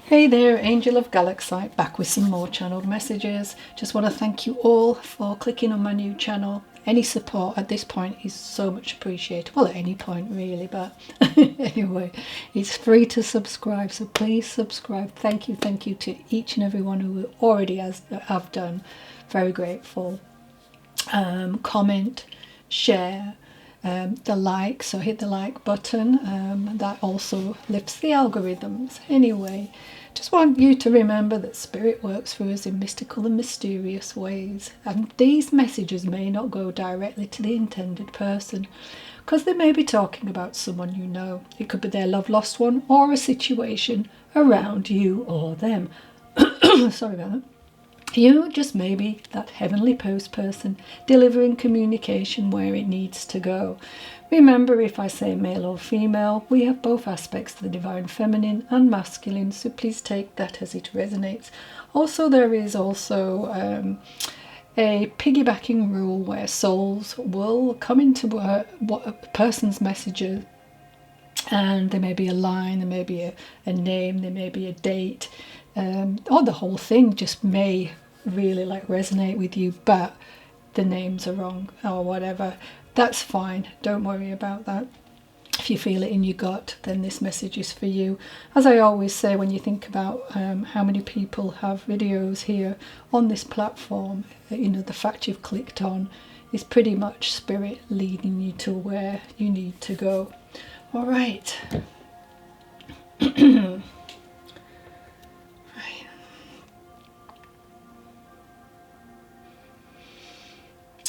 Hey there, Angel of Galaxite, back with some more channeled messages. Just want to thank you all for clicking on my new channel. Any support at this point is so much appreciated. Well, at any point really, but anyway, it's free to subscribe, so please subscribe. Thank you to each and everyone who already have done. Very grateful. Comment, share, the like, so hit the like button. That also lifts the algorithms. Anyway, just want you to remember that Spirit works for us in mystical and mysterious ways, and these messages may not go directly to the intended person because they may be talking about someone you know. It could be their love lost one or a situation around you or them. Sorry about that. You just may be that heavenly post person delivering communication where it needs to go. Remember, if I say male or female, we have both aspects of the divine feminine and masculine, so please take that as it resonates. Also, there is also a piggybacking rule where souls will come into a person's messages, and there may be a line, there may be a name, there may be a date, or the whole thing just may really resonate with you, but the names are wrong or whatever. That's fine, don't worry about that. If you feel it in your gut, then this message is for you. As I always say, when you think about how many people have videos here on this platform, the fact you've clicked on is pretty much Spirit leading you to where you need to go. All right.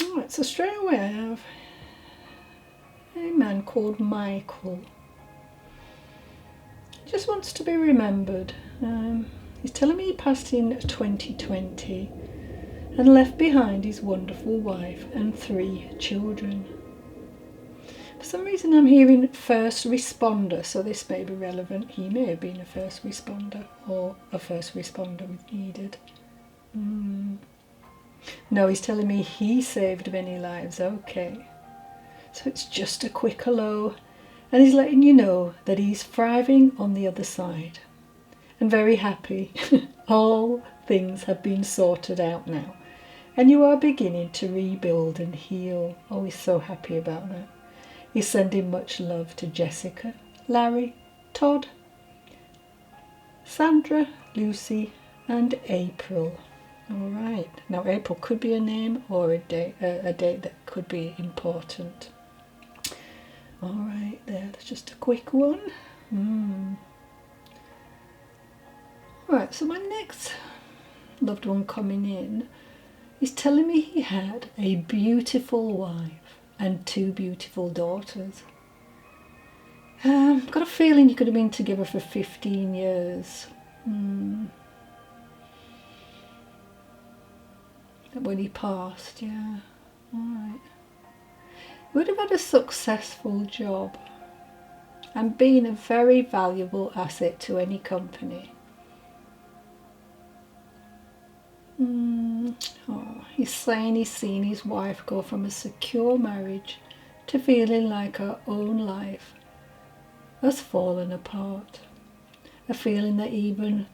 Alright, so straight away I have a man called Michael. He just wants to be remembered. He's telling me he passed in 2020 and left behind his wonderful wife and 3 children. For some reason I'm hearing first responder, so this may be relevant. He may have been a first responder, or a first responder was needed. No, he's telling me he saved many lives. Okay. So it's just a quick hello, and he's letting you know that he's thriving on the other side and very happy. All things have been sorted out now, and you are beginning to rebuild and heal. Oh, he's so happy about that. He's sending much love to Jessica, Larry, Todd, Sandra, Lucy, and April. All right. Now, April could be a name or a date that could be important. All right, that's just a quick one. Right, so my next loved one coming in is telling me he had a beautiful wife and 2 beautiful daughters. Got a feeling you could have been together for 15 years. When he passed, yeah. Alright. Would have had a successful job and been a very valuable asset to any company. He's saying he's seen his wife go from a secure marriage to feeling like her own life has fallen apart. A feeling that even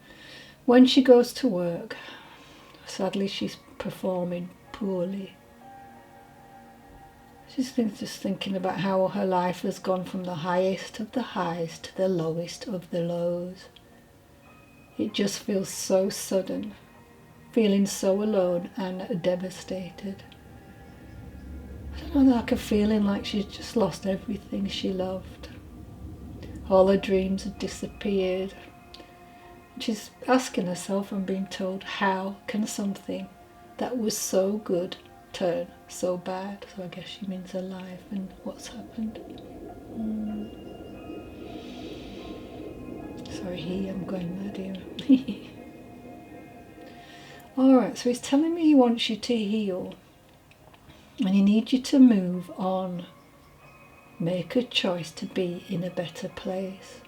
when she goes to work, sadly she's performing poorly. She's just thinking about how her life has gone from the highest of the highs to the lowest of the lows. It just feels so sudden, feeling so alone and devastated. I don't know, like a feeling like she's just lost everything she loved. All her dreams had disappeared. She's asking herself and being told, how can something that was so good turn so bad? So I guess she means her life and what's happened. Sorry, I'm going mad here. Alright, so he's telling me he wants you to heal and he needs you to move on. Make a choice to be in a better place.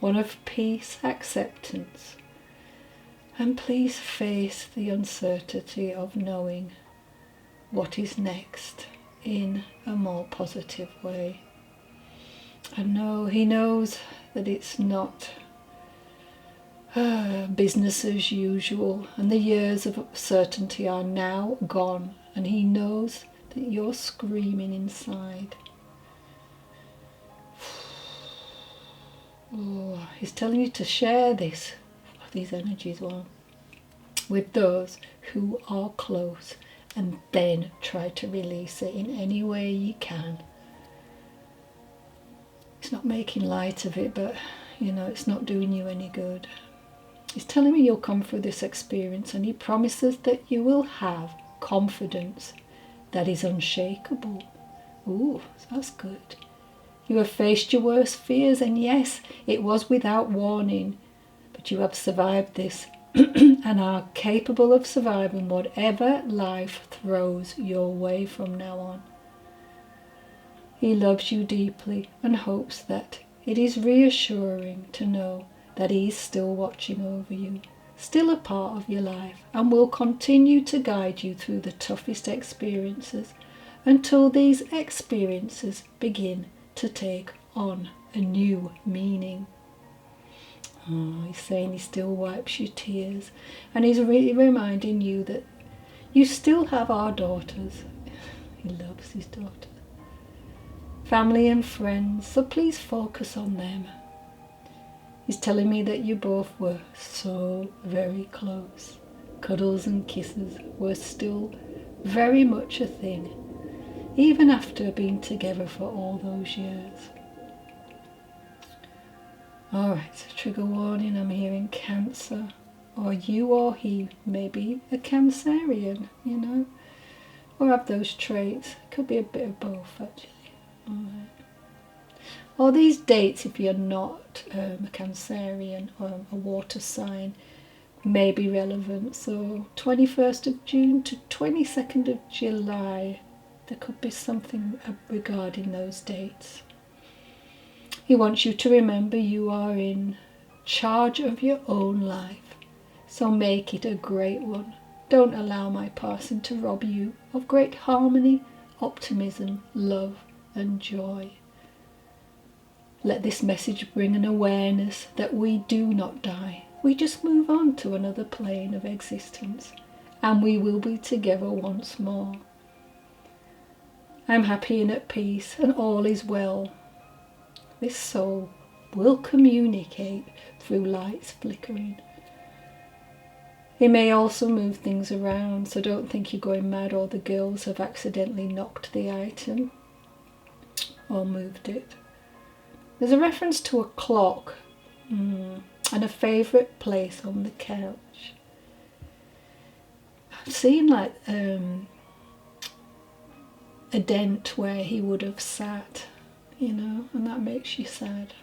One of peace, acceptance. And please face the uncertainty of knowing what is next in a more positive way. I know he knows that it's not Business as usual, and the years of certainty are now gone, and he knows that you're screaming inside. Oh, he's telling you to share this, these energies, well, with those who are close, and then try to release it in any way you can. It's not making light of it, but you know, it's not doing you any good. He's telling me you'll come through this experience, and he promises that you will have confidence that is unshakable. Ooh, that's good. You have faced your worst fears, and yes, it was without warning, but you have survived this and are capable of surviving whatever life throws your way from now on. He loves you deeply and hopes that it is reassuring to know that he is still watching over you, still a part of your life, and will continue to guide you through the toughest experiences until these experiences begin to take on a new meaning. Oh, he's saying he still wipes your tears, and he's really reminding you that you still have our daughters. He loves his daughters. Family and friends, so please focus on them. He's telling me that you both were so very close. Cuddles and kisses were still very much a thing, even after being together for all those years. Alright, so trigger warning, I'm hearing Cancer, or you or he may be a Cancerian, you know, or have those traits. Could be a bit of both, actually. Alright. Or these dates, if you're not a Cancerian or a water sign, may be relevant. So 21st of June to 22nd of July, there could be something regarding those dates. He wants you to remember you are in charge of your own life, so make it a great one. Don't allow my passing to rob you of great harmony, optimism, love and joy. Let this message bring an awareness that we do not die. We just move on to another plane of existence, and we will be together once more. I'm happy and at peace, and all is well. This soul will communicate through lights flickering. It may also move things around, so don't think you're going mad or the girls have accidentally knocked the item or moved it. There's a reference to a clock and a favourite place on the couch. I've seen like a dent where he would have sat, you know, and that makes you sad.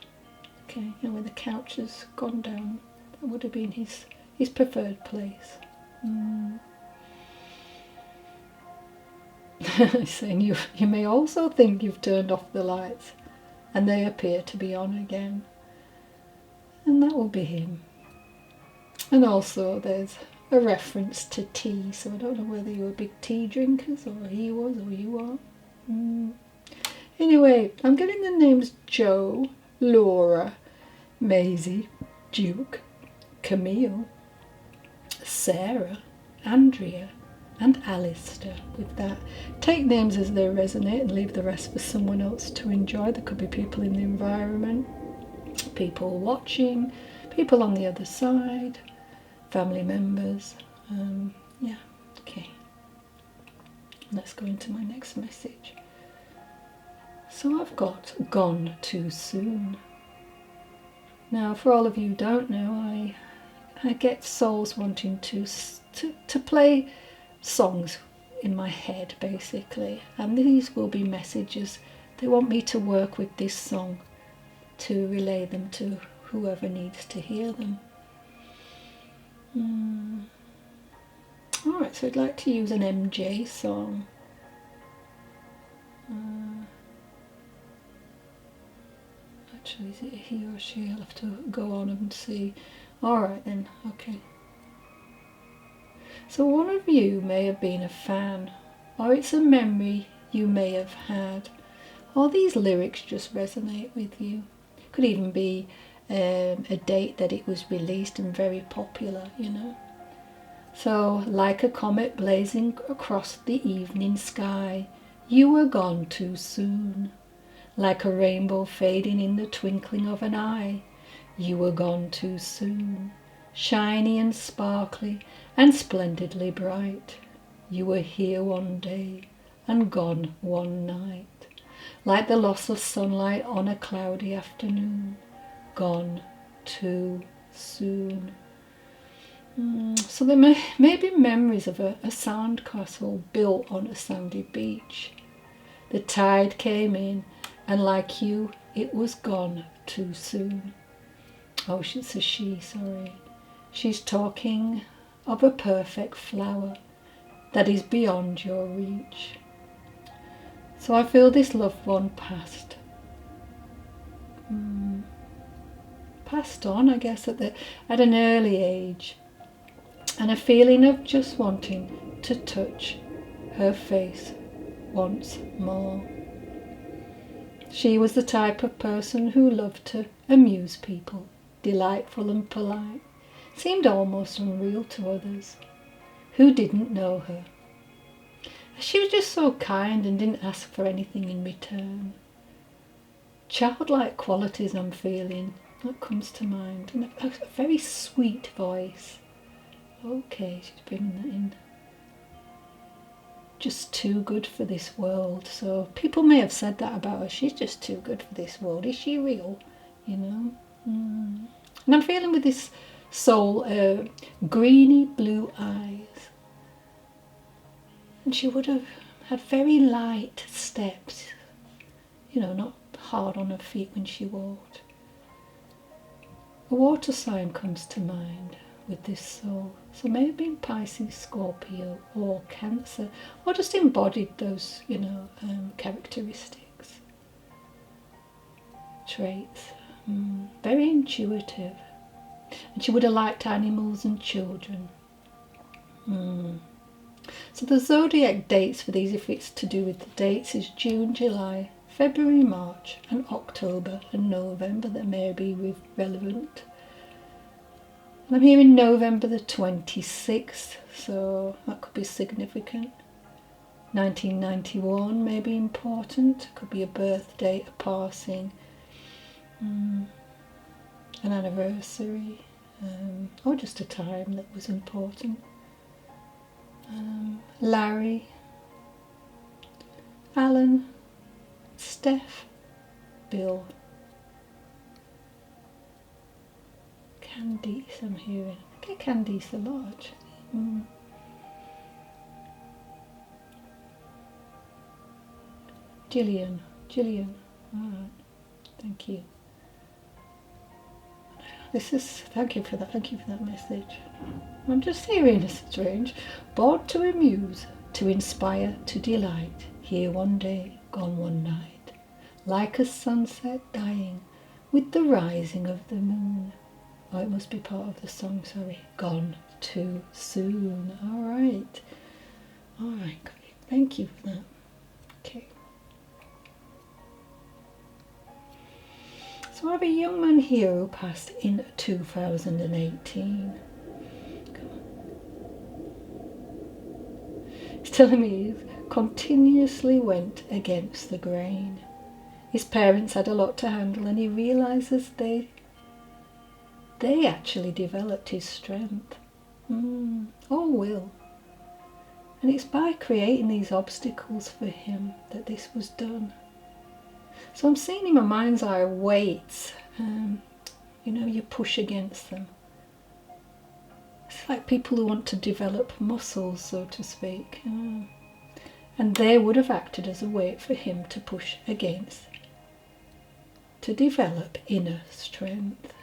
Okay, and where the couch has gone down, that would have been his preferred place. Saying you may also think you've turned off the lights and they appear to be on again, and that will be him. And also there's a reference to tea, so I don't know whether you were big tea drinkers or he was or you are. Anyway, I'm getting the names Joe, Laura, Maisie, Duke, Camille, Sarah, Andrea and Alistair. With that, take names as they resonate and leave the rest for someone else to enjoy. There could be people in the environment, people watching, people on the other side, family members. Yeah, okay. Let's go into my next message. So I've got Gone Too Soon. Now, for all of you who don't know, I get souls wanting to play songs in my head, basically, and these will be messages. They want me to work with this song to relay them to whoever needs to hear them. Alright, so I'd like to use an MJ song. Actually, is it he or she? I'll have to go on and see. Alright then, okay. So one of you may have been a fan, or it's a memory you may have had, or these lyrics just resonate with you. Could even be a date that it was released and very popular, you know. So, like a comet blazing across the evening sky, you were gone too soon. Like a rainbow fading in the twinkling of an eye, you were gone too soon. Shiny and sparkly and splendidly bright, you were here one day and gone one night. Like the loss of sunlight on a cloudy afternoon, gone too soon. So there may be memories of a sandcastle built on a sandy beach. The tide came in, and like you, it was gone too soon. Oh, it's a she, sorry. She's talking of a perfect flower that is beyond your reach. So I feel this loved one passed on, I guess, at an early age, and a feeling of just wanting to touch her face once more. She was the type of person who loved to amuse people, delightful and polite, seemed almost unreal to others who didn't know her. She was just so kind and didn't ask for anything in return. Childlike qualities I'm feeling, that comes to mind, and a very sweet voice. Okay, she's bringing that in. Just too good for this world. So people may have said that about her. She's just too good for this world. Is she real? You know? And I'm feeling with this soul greeny blue eyes. And she would have had very light steps. You know, not hard on her feet when she walked. A water sign comes to mind with this soul. So maybe Pisces, Scorpio or Cancer, or just embodied those, you know, characteristics, traits. Very intuitive. And she would have liked animals and children. So the zodiac dates for these, if it's to do with the dates, is June, July, February, March and October and November that may be relevant. I'm hearing November the 26th, so that could be significant. 1991 may be important, could be a birthday, a passing, an anniversary, or just a time that was important. Larry, Alan, Steph, Bill, Candice, I'm hearing. I get Candice a lot, actually. Gillian, alright, thank you. Thank you for that message. I'm just hearing a strange, born to amuse, to inspire, to delight, here one day, gone one night, like a sunset dying with the rising of the moon. Oh, it must be part of the song, sorry. Gone too soon. Alright, great. Thank you for that. Okay. So I have a young man here who passed in 2018. He's telling me he continuously went against the grain. His parents had a lot to handle, and he realises they actually developed his strength. Or will. And it's by creating these obstacles for him that this was done. So I'm seeing in my mind's eye weights. You know, you push against them. It's like people who want to develop muscles, so to speak. And they would have acted as a weight for him to push against, to develop inner strength.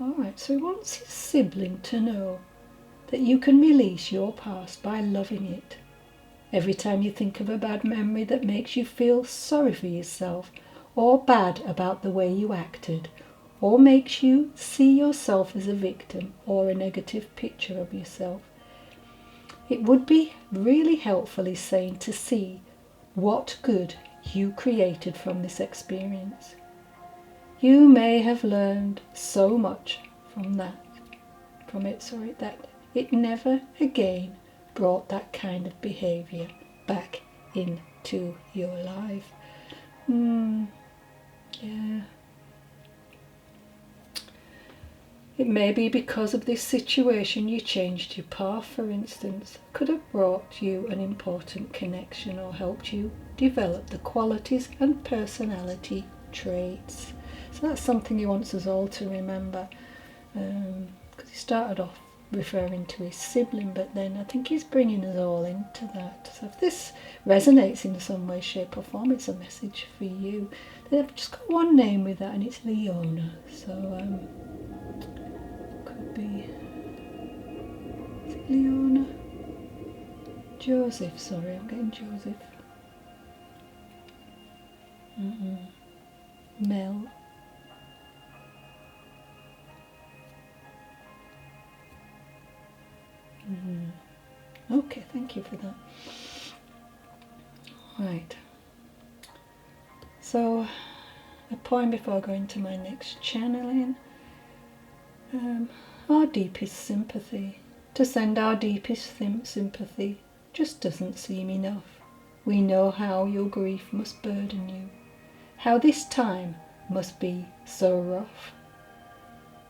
Alright, so he wants his sibling to know that you can release your past by loving it. Every time you think of a bad memory that makes you feel sorry for yourself, or bad about the way you acted, or makes you see yourself as a victim or a negative picture of yourself, it would be really helpful, he's saying, to see what good you created from this experience. You may have learned so much from it, that it never again brought that kind of behaviour back into your life. Yeah. It may be because of this situation you changed your path, for instance. Could have brought you an important connection or helped you develop the qualities and personality traits. So that's something he wants us all to remember. Because he started off referring to his sibling, but then I think he's bringing us all into that. So if this resonates in some way, shape or form, it's a message for you. They've just got one name with that, and it's Leona. So could be, is it Leona? Joseph, sorry, I'm getting Joseph. Mel. Okay, thank you for that. Right. So, a poem before going to my next channeling. Our deepest sympathy. To send our deepest sympathy just doesn't seem enough. We know how your grief must burden you, how this time must be so rough.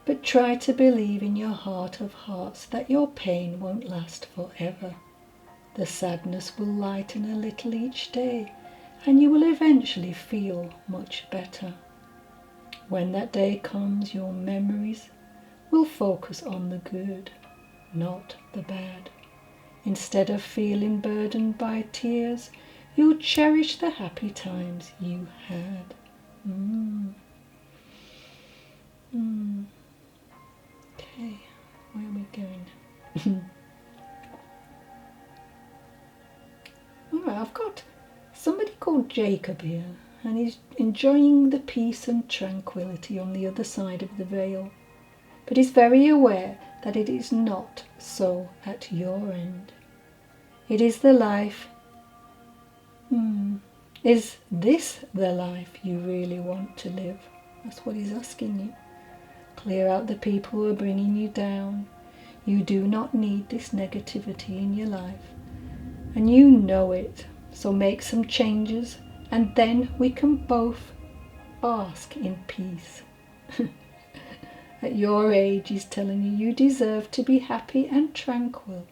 But try to believe in your heart of hearts that your pain won't last forever. The sadness will lighten a little each day, and you will eventually feel much better. When that day comes, your memories will focus on the good, not the bad. Instead of feeling burdened by tears, you'll cherish the happy times you had. Okay, where are we going? Alright, I've got somebody called Jacob here, and he's enjoying the peace and tranquility on the other side of the veil. But he's very aware that it is not so at your end. It is the life. Is this the life you really want to live? That's what he's asking you. Clear out the people who are bringing you down. You do not need this negativity in your life. And you know it. So make some changes, and then we can both bask in peace. At your age, he's telling you you deserve to be happy and tranquil.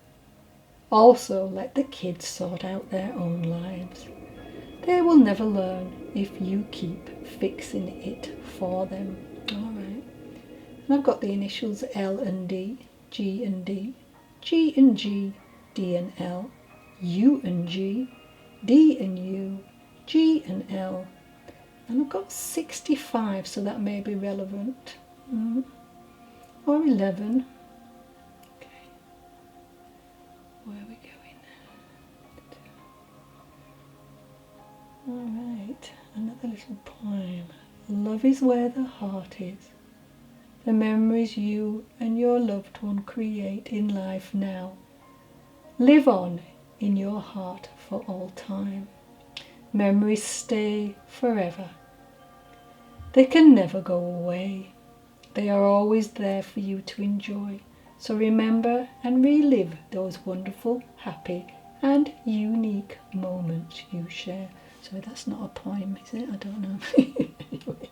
Also, let the kids sort out their own lives. They will never learn if you keep fixing it for them. Alright. And I've got the initials L and D, G and D, G and G, D and L, U and G, D and U, G and L. And I've got 65, so that may be relevant. Or 11. Okay. Where are we going? Alright, another little poem. Love is where the heart is. The memories you and your loved one create in life now live on in your heart for all time. Memories stay forever. They can never go away. They are always there for you to enjoy. So remember and relive those wonderful, happy and unique moments you share. So that's not a poem, is it? I don't know. Anyway.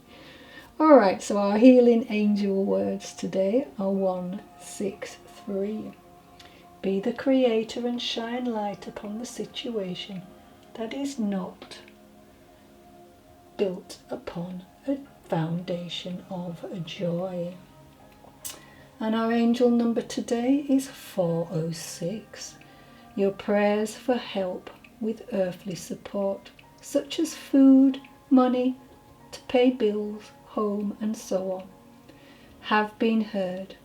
Alright, so our healing angel words today are 163. Be the creator and shine light upon the situation that is not built upon a foundation of joy. And our angel number today is 406. Your prayers for help with earthly support, such as food, money, to pay bills, home and so on, have been heard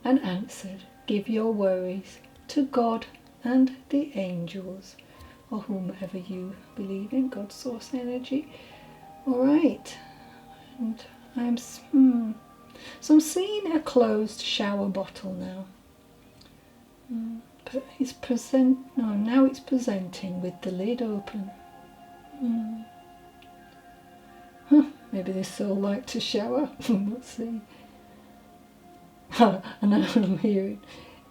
and answered. Give your worries to God and the angels, or whomever you believe in, God's source energy. Alright, and I'm seeing a closed shower bottle now. But now it's presenting with the lid open. Maybe this soul like to shower. Let's see. And I'm hearing,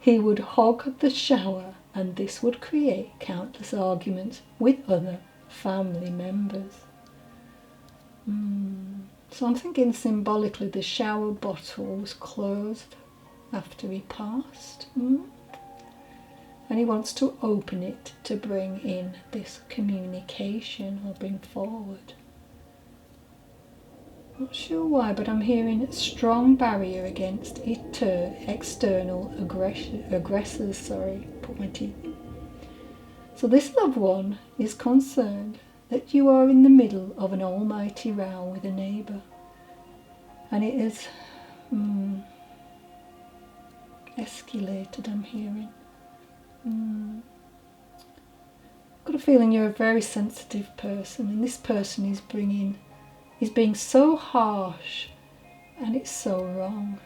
he would hog the shower, and this would create countless arguments with other family members. So I'm thinking symbolically the shower bottle was closed after he passed. And he wants to open it to bring in this communication or bring forward. Not sure why, but I'm hearing a strong barrier against external aggressors. Put my teeth in. So this loved one is concerned that you are in the middle of an almighty row with a neighbour. And it is escalated, I'm hearing. Got a feeling you're a very sensitive person, and this person is being so harsh, and it's so wrong.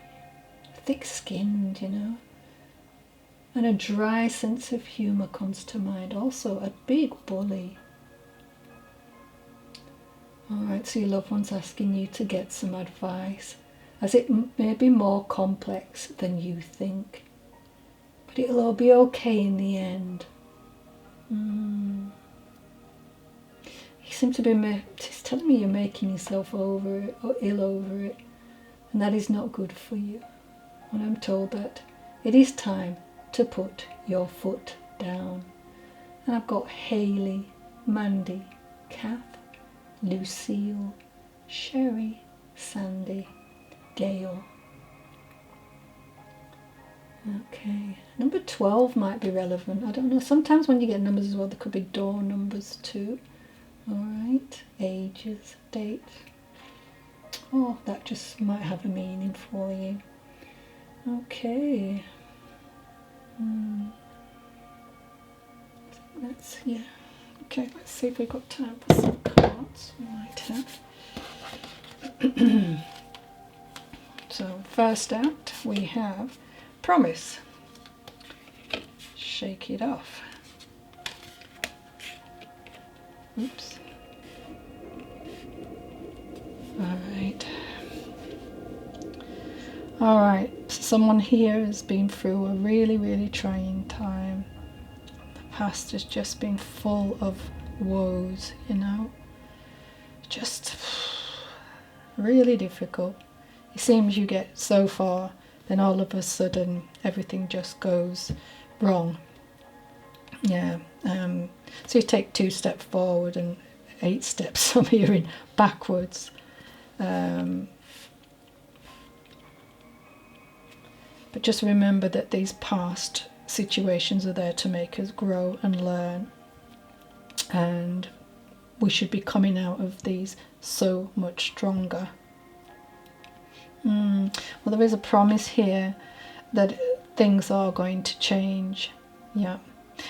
Thick-skinned, you know. And a dry sense of humour comes to mind. Also a big bully. Alright, so your loved one's asking you to get some advice, as it may be more complex than you think. But it'll all be okay in the end. You seem to be, it's telling me you're making yourself over it or ill over it, and that is not good for you. And I'm told that it is time to put your foot down. And I've got Hayley, Mandy, Kath, Lucille, Sherry, Sandy, Gail. Okay, number 12 might be relevant. I don't know. Sometimes when you get numbers as well, there could be door numbers too. Alright, ages, dates. Oh, that just might have a meaning for you. Okay. I think that's, yeah. Okay, let's see if we've got time for some cards. We might have. So, first out, we have Promise. Shake it off. Oops. Alright, someone here has been through a really, really trying time. The past has just been full of woes, you know. Just really difficult. It seems you get so far, then all of a sudden everything just goes wrong. Yeah. So you take 2 steps forward and 8 steps I'm hearing backwards. But just remember that these past situations are there to make us grow and learn. And we should be coming out of these so much stronger. Well, there is a promise here that things are going to change. Yeah.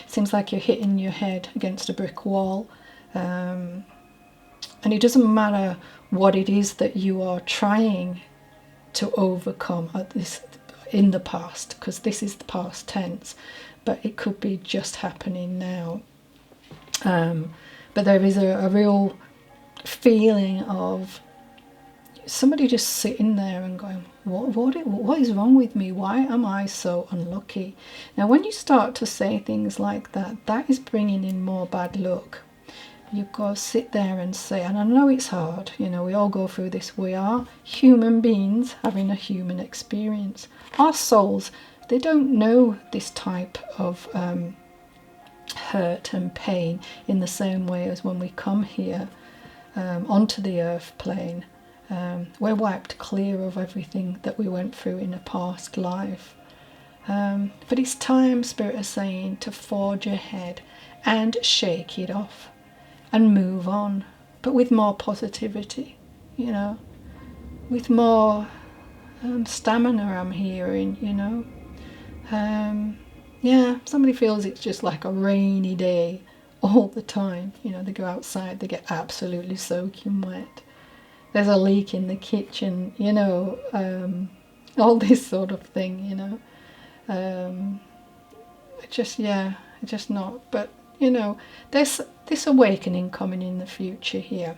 Seems like you're hitting your head against a brick wall. And it doesn't matter what it is that you are trying to overcome at this in the past, because this is the past tense, but it could be just happening now. But there is a real feeling of somebody just sitting there and going, what is wrong with me? Why am I so unlucky? Now, when you start to say things like that, that is bringing in more bad luck. You've got to sit there and say, and I know it's hard, you know, we all go through this. We are human beings having a human experience. Our souls, they don't know this type of hurt and pain in the same way as when we come here onto the earth plane. We're wiped clear of everything that we went through in a past life. But it's time, Spirit is saying, to forge ahead and shake it off and move on, but with more positivity, you know, with more stamina, I'm hearing, you know. Yeah, somebody feels it's just like a rainy day all the time. You know, they go outside, they get absolutely soaking wet. There's a leak in the kitchen, you know, all this sort of thing, you know. Just not. But, you know, there's this awakening coming in the future here,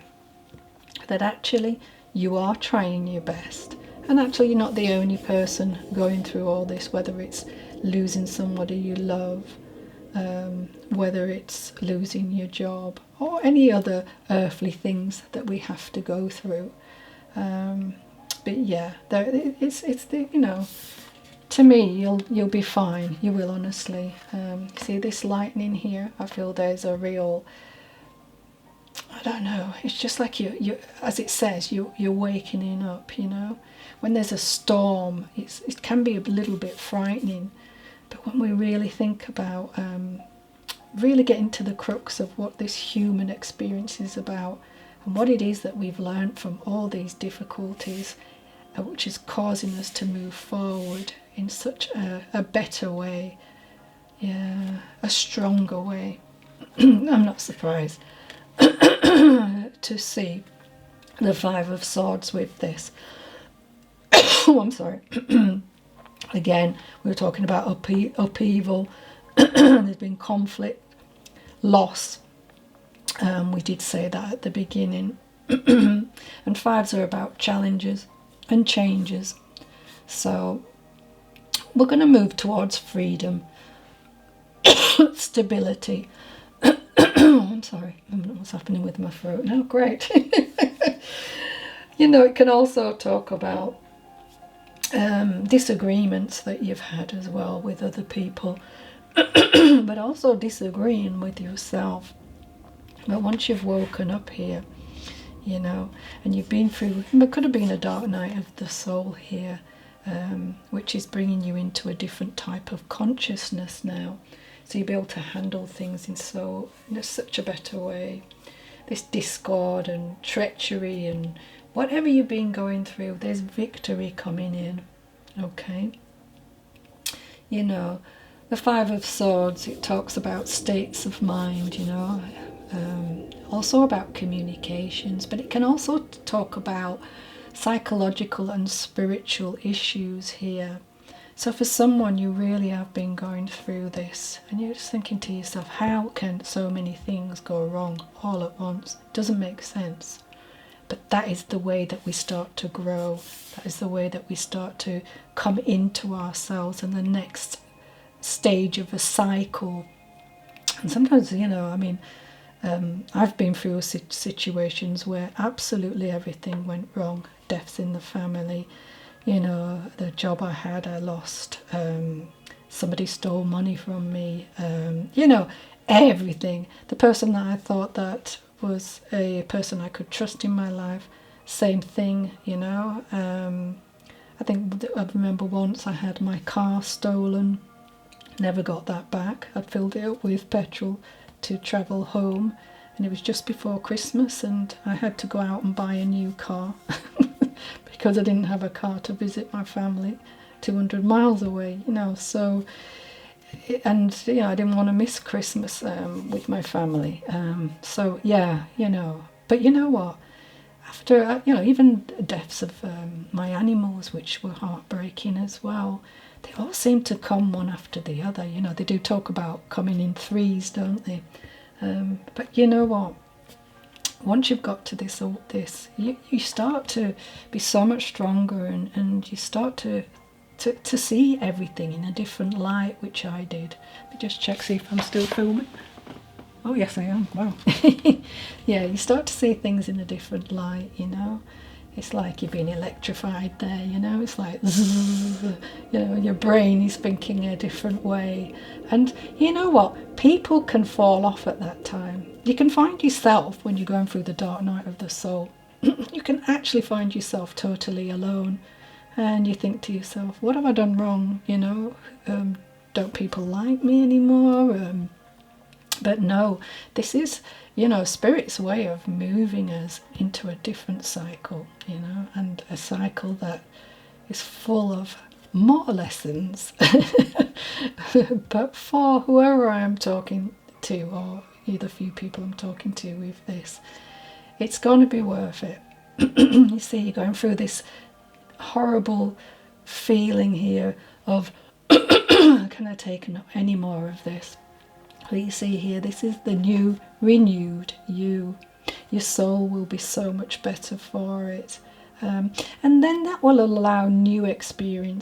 that actually you are trying your best. And actually, you're not the only person going through all this, whether it's losing somebody you love, whether it's losing your job, or any other earthly things that we have to go through. But yeah, it's the, you know, to me, you'll be fine. You will, honestly. See this lightning here? I feel there's a real, I don't know, it's just like you as it says, you're wakening up, you know. When there's a storm, it can be a little bit frightening, but when we really think about, really get into the crux of what this human experience is about, and what it is that we've learned from all these difficulties, which is causing us to move forward in such a better way, yeah, a stronger way. I'm not surprised to see the Five of Swords with this. Oh, I'm sorry. Again, we were talking about upheaval. There's been conflict, loss. We did say that at the beginning. And fives are about challenges and changes. So we're going to move towards freedom, stability. I'm sorry, I don't know what's happening with my throat now. Great. You know, it can also talk about disagreements that you've had as well with other people, but also disagreeing with yourself. But once you've woken up here, you know, and you've been through, it could have been a dark night of the soul here, which is bringing you into a different type of consciousness now. So you'll be able to handle things in such a better way. This discord and treachery and whatever you've been going through, there's victory coming in, okay? You know, the Five of Swords, it talks about states of mind, you know, also about communications, but it can also talk about psychological and spiritual issues here. So for someone, you really have been going through this, and you're just thinking to yourself, how can so many things go wrong all at once? It doesn't make sense. But that is the way that we start to grow. That is the way that we start to come into ourselves and the next stage of a cycle. And sometimes, you know, I mean, I've been through situations where absolutely everything went wrong. Deaths in the family, you know, the job I had, I lost. Somebody stole money from me. You know, everything. The person that I thought that was a person I could trust in my life, same thing, you know. I remember once I had my car stolen, never got that back. I'd filled it up with petrol to travel home, and it was just before Christmas, and I had to go out and buy a new car because I didn't have a car to visit my family 200 miles away, you know. So, and you know, I didn't want to miss Christmas with my family. So yeah, you know. But you know what? After you know, even deaths of my animals, which were heartbreaking as well, they all seem to come one after the other. You know, they do talk about coming in threes, don't they? But you know what? Once you've got to this, you start to be so much stronger, and you start to see everything in a different light, which I did. Let me just check, see if I'm still filming. Oh yes, I am. Wow. Yeah, you start to see things in a different light, you know. It's like you're being electrified there, you know. It's like, zzz, you know, your brain is thinking a different way. And you know what? People can fall off at that time. You can find yourself, when you're going through the dark night of the soul, you can actually find yourself totally alone. And you think to yourself, what have I done wrong? You know, don't people like me anymore? But no, this is, you know, Spirit's way of moving us into a different cycle, you know, and a cycle that is full of more lessons. But for whoever I am talking to, or either few people I'm talking to with this, it's going to be worth it. You see, you're going through this horrible feeling here of, can I take any more of this? But you see here, this is the new, renewed you. Your soul will be so much better for it. And then that will allow new experiences